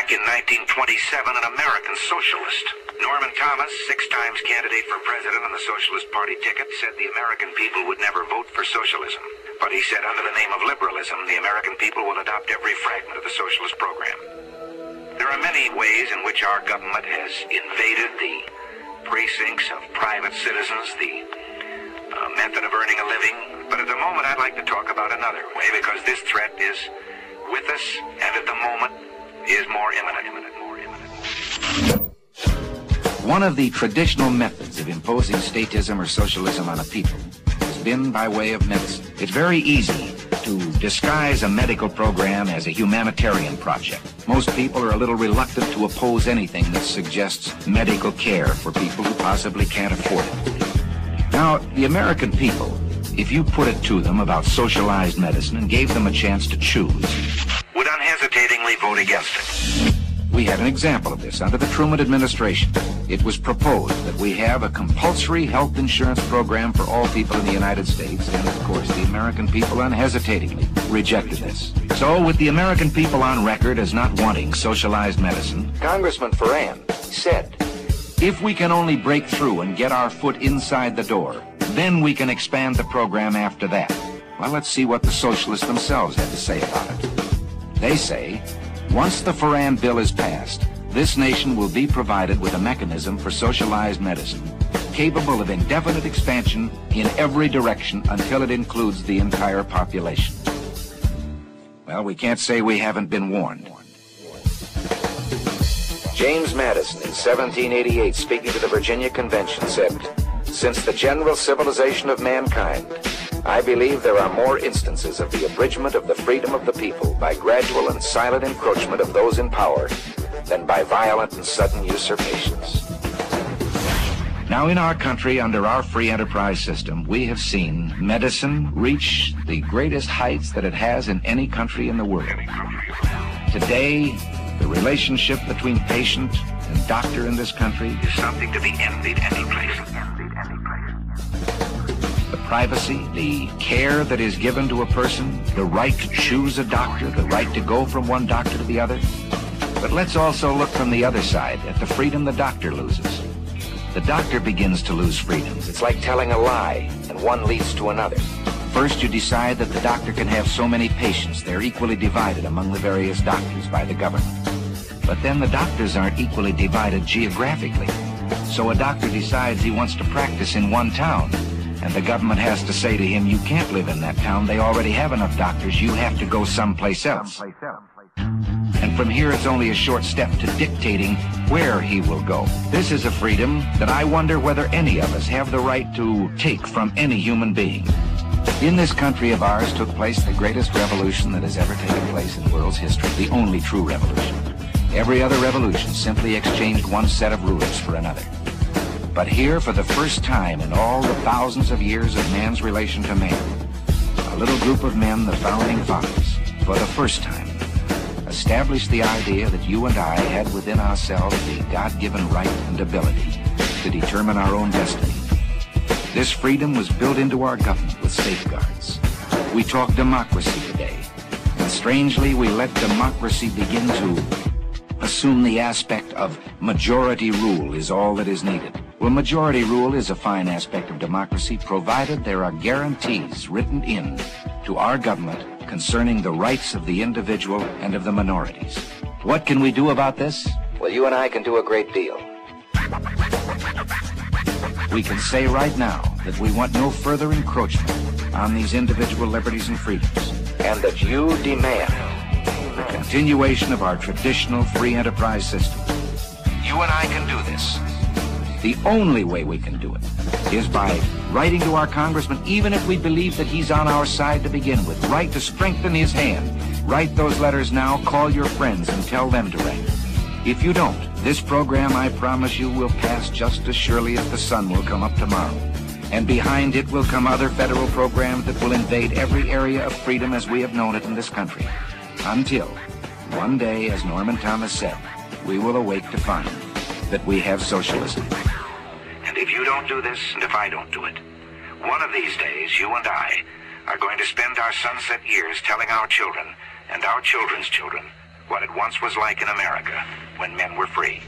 back in 1927, an American socialist. Norman Thomas, 6 times candidate for president on the Socialist Party ticket, said the American people would never vote for socialism. But he said under the name of liberalism, the American people will adopt every fragment of the socialist program. There are many ways in which our government has invaded the precincts of private citizens, the method of earning a living. But at the moment, I'd like to talk about another way, because this threat is with us, and at the moment is more imminent. One of the traditional methods of imposing statism or socialism on a people has been by way of medicine. It's very easy to disguise a medical program as a humanitarian project. Most people are a little reluctant to oppose anything that suggests medical care for people who possibly can't afford it. Now, the American people, if you put it to them about socialized medicine and gave them a chance to choose, would unhesitatingly vote against it. We had an example of this under the Truman administration. It was proposed that we have a compulsory health insurance program for all people in the United States, and of course the American people unhesitatingly rejected this. So with the American people on record as not wanting socialized medicine, Congressman Ferran said, if we can only break through and get our foot inside the door, then we can expand the program after that. Well, let's see what the socialists themselves had to say about it. They say, once the Ferran bill is passed, this nation will be provided with a mechanism for socialized medicine capable of indefinite expansion in every direction until it includes the entire population. Well, we can't say we haven't been warned. James Madison, in 1788, speaking to the Virginia Convention, said, since the general civilization of mankind, I believe there are more instances of the abridgment of the freedom of the people by gradual and silent encroachment of those in power than by violent and sudden usurpations. Now, in our country, under our free enterprise system, we have seen medicine reach the greatest heights that it has in any country in the world. Today, the relationship between patient and doctor in this country is something to be envied any place. The privacy, the care that is given to a person, the right to choose a doctor, the right to go from one doctor to the other. But let's also look from the other side at the freedom the doctor loses. The doctor begins to lose freedoms. It's like telling a lie, and one leads to another. First, you decide that the doctor can have so many patients. They're equally divided among the various doctors by the government. But then the doctors aren't equally divided geographically. So a doctor decides he wants to practice in one town, and the government has to say to him, you can't live in that town. They already have enough doctors. You have to go someplace else. And from here, it's only a short step to dictating where he will go. This is a freedom that I wonder whether any of us have the right to take from any human being. In this country of ours took place the greatest revolution that has ever taken place in the world's history, the only true revolution. Every other revolution simply exchanged one set of rulers for another. But here, for the first time in all the thousands of years of man's relation to man, a little group of men, the founding fathers, for the first time, established the idea that you and I had within ourselves the God-given right and ability to determine our own destiny. This freedom was built into our government with safeguards. We talk democracy today, and strangely, we let democracy begin to assume the aspect of majority rule is all that is needed. Well, majority rule is a fine aspect of democracy, provided there are guarantees written in to our government concerning the rights of the individual and of the minorities. What can we do about this? Well, you and I can do a great deal. We can say right now that we want no further encroachment on these individual liberties and freedoms, and that you demand the continuation of our traditional free enterprise system. You and I can do this. The only way we can do it is by writing to our congressman, even if we believe that he's on our side to begin with. Write to strengthen his hand. Write those letters now, call your friends, and tell them to write. If you don't, this program, I promise you, will pass just as surely as the sun will come up tomorrow. And behind it will come other federal programs that will invade every area of freedom as we have known it in this country. Until, one day, as Norman Thomas said, we will awake to find that we have socialism. And if you don't do this, and if I don't do it, one of these days, you and I are going to spend our sunset years telling our children and our children's children what it once was like in America when men were free.